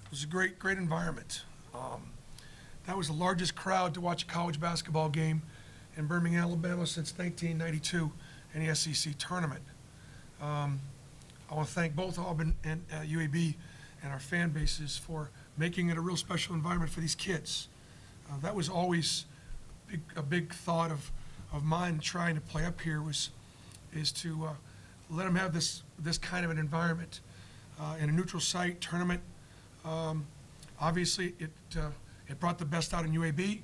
It was a great environment. That was the largest crowd to watch a college basketball game in Birmingham, Alabama since 1992 in the SEC tournament. I want to thank both Auburn and UAB and our fan bases for making it a real special environment for these kids. That was always a big thought of mine trying to play up here is to let them have this kind of an environment in a neutral site tournament. Obviously, it brought the best out in UAB.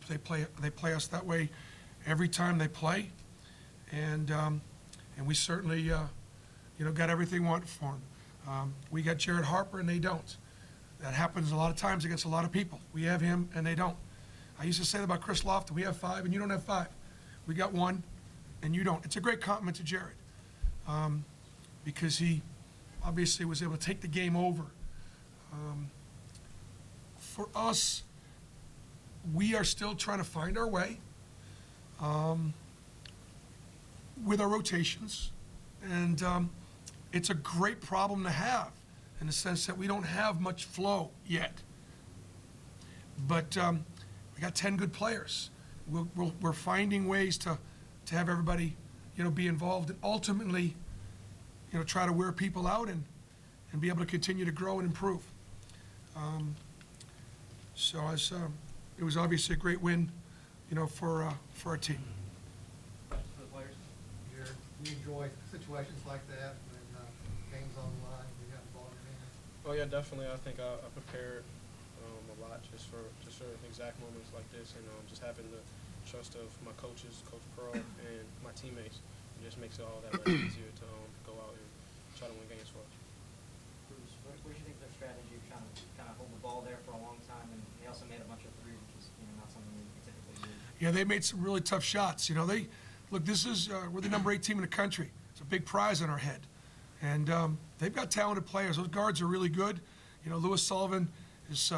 They play us that way every time they play, and we certainly got everything we wanted for them. We got Jared Harper and they don't. That happens a lot of times against a lot of people. We have him and they don't. I used to say that about Chris Lofton. We have 5 and you don't have 5. We got 1 and you don't. It's a great compliment to Jared because he obviously was able to take the game over. For us, we are still trying to find our way with our rotations, and it's a great problem to have in the sense that we don't have much flow yet. But we got 10 good players. We're finding ways to have everybody, be involved and ultimately, try to wear people out and be able to continue to grow and improve. It was obviously a great win, for our team. For the players, you enjoy situations like that when games on the line, you have the ball in your hand? Oh yeah, definitely. I think I prepared a lot just for exact moments like this, and just having the trust of my coaches, Coach Pearl, and my teammates. It just makes it all that much easier to go out and try to win games for us. Bruce, what do you think of their strategy of trying to hold the ball there for a long time, and they also made a bunch of threes, which is not something we typically do. Yeah, they made some really tough shots. Look, this is we're the number 8 team in the country. It's a big prize on our head, and they've got talented players. Those guards are really good. Lewis Sullivan has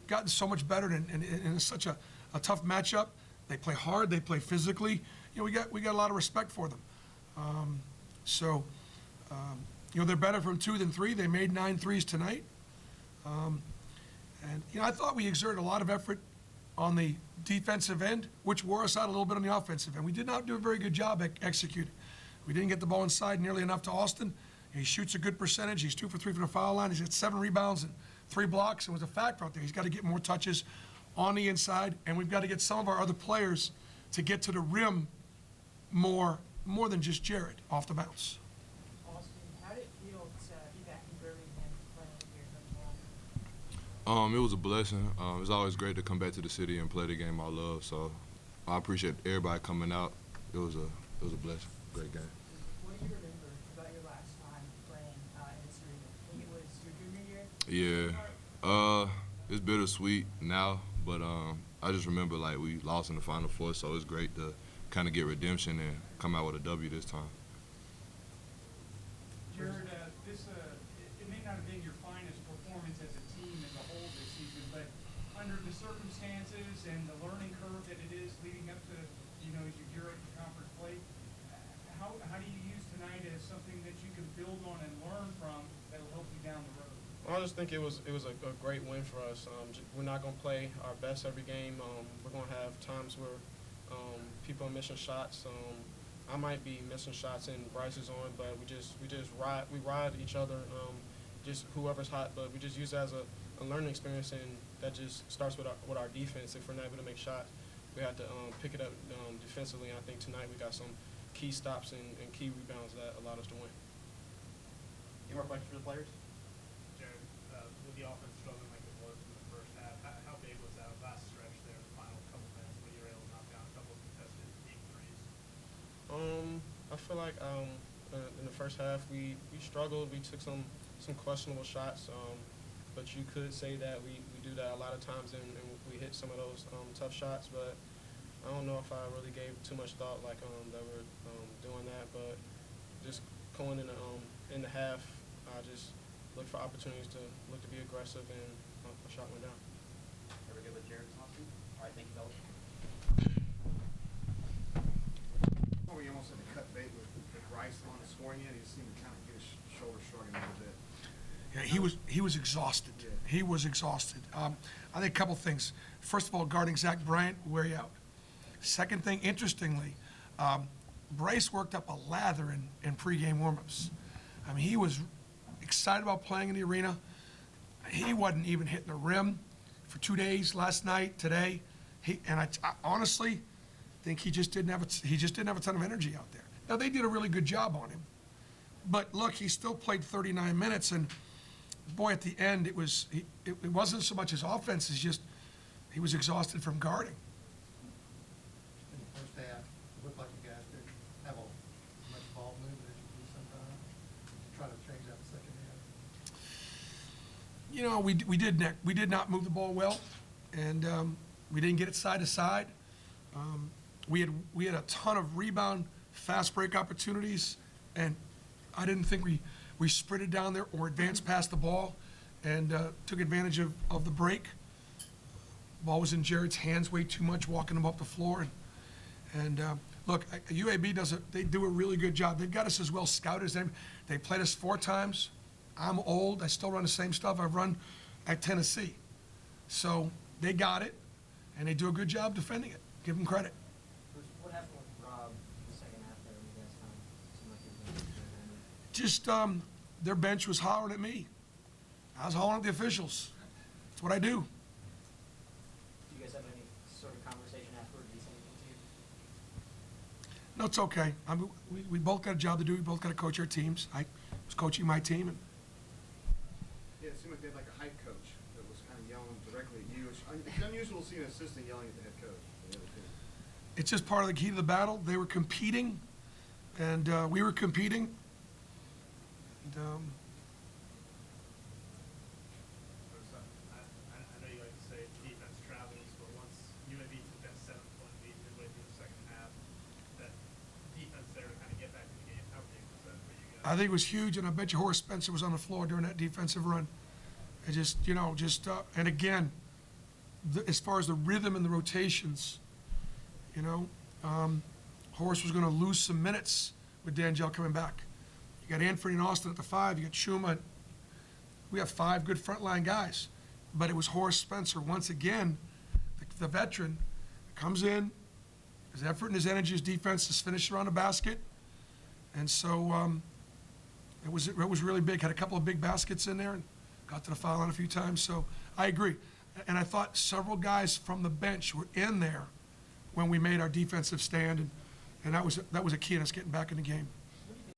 gotten so much better, and it's such a tough matchup. They play hard. They play physically. We got a lot of respect for them. They're better from 2 than 3. They made 9 threes tonight. I thought we exerted a lot of effort on the defensive end, which wore us out a little bit on the offensive end. We did not do a very good job executing. We didn't get the ball inside nearly enough to Austin. He shoots a good percentage. He's 2 for 3 from the foul line. He's got 7 rebounds and 3 blocks. It was a factor out there. He's got to get more touches on the inside, and we've got to get some of our other players to get to the rim more than just Jared off the bounce. Austin, how did it feel to be back in Birmingham playing here in It was a blessing. It's always great to come back to the city and play the game I love. So I appreciate everybody coming out. It was a blessing. Great game. What do you remember about your last time playing in this arena? I think it was your junior year? Yeah. It's bittersweet now, but I just remember we lost in the Final Four, so it's great to kind of get redemption and come out with a W this time. Jared, it may not have been your finest performance as a team as a whole this season, but under the circumstances and the learning curve that it is leading up to, as you gear up for conference play, how do you use tonight as something that you can build on and learn from that will help you down the road? I just think it was a great win for us. We're not going to play our best every game. We're going to have times where people are missing shots. I might be missing shots and Bryce is on, but we just ride each other. Just whoever's hot, but we just use it as a learning experience, and that just starts with our defense. If we're not able to make shots, we have to pick it up defensively. And I think tonight we got some key stops and key rebounds that allowed us to win. Any more questions for the players? Jared, with the offense struggling like it was in the first half, how big was that last stretch there, the final couple minutes, when you were able to knock down a couple of contested deep threes? I feel like in the first half we struggled. We took some questionable shots, but you could say that we do that a lot of times, and we hit some of those tough shots. But I don't know if I really gave too much thought that we're doing that. But just going in the half, I just look for opportunities to look to be aggressive, and a shot went down. Ever good with Jared Thompson? All right, thank you, fellas. We almost had to cut bait with Bryce on the scoring end. He seemed to kind of get his shoulder shrugging a little bit. Yeah, he was exhausted. He was exhausted. I think a couple things. First of all, guarding Zach Bryant will wear you out. Second thing, interestingly, Bryce worked up a lather in pregame warmups. I mean, he was excited about playing in the arena. He wasn't even hitting the rim for 2 days, last night, today. I honestly think he just didn't have a ton of energy out there. Now, they did a really good job on him. But look, he still played 39 minutes, and boy, at the end, it wasn't so much his offense as just he was exhausted from guarding. In the first half, it looked like you guys didn't have as much ball movement as you do sometimes. Try to change that in the second half. You know, we did not move the ball well, and we didn't get it side to side. We had a ton of rebound, fast break opportunities, and I didn't think we sprinted down there or advanced past the ball and took advantage of the break. Ball was in Jared's hands way too much, walking him up the floor. And look, UAB they do a really good job. They've got us as well scouted as them. They played us 4 times. I'm old. I still run the same stuff I've run at Tennessee. So they got it, and they do a good job defending it. Give them credit. What happened with Rob in the second half there when you guys seemed like he was Just their bench was hollering at me. I was hollering at the officials. That's what I do. Do you guys have any sort of conversation afterward? Did he say anything to you? No, it's okay. I mean, we both got a job to do. We both got to coach our teams. I was coaching my team, and Yeah, it seemed like they had like a hype coach that was kind of yelling directly at you. It's unusual to see an assistant yelling at the head coach of the other team. it's just part of the key to the battle. They were competing, and we were competing. And, I know you like to say defense travels, but once UAB took that 7-point lead midway through the second half, that defense there to kind of get back in the game, how big was that for you guys? I think it was huge, and I bet you Horace Spencer was on the floor during that defensive run. It just, and again, as far as the rhythm and the rotations, Horace was going to lose some minutes with D'Angelo coming back. You got Anthony and Austin at the 5. You got Shuma. We have 5 good frontline guys. But it was Horace Spencer, once again, the veteran, comes in, his effort and his energy, his defense is finished around the basket. And so it was really big. Had a couple of big baskets in there and got to the foul line a few times. So I agree. And I thought several guys from the bench were in there when we made our defensive stand, and that was a key in us getting back in the game.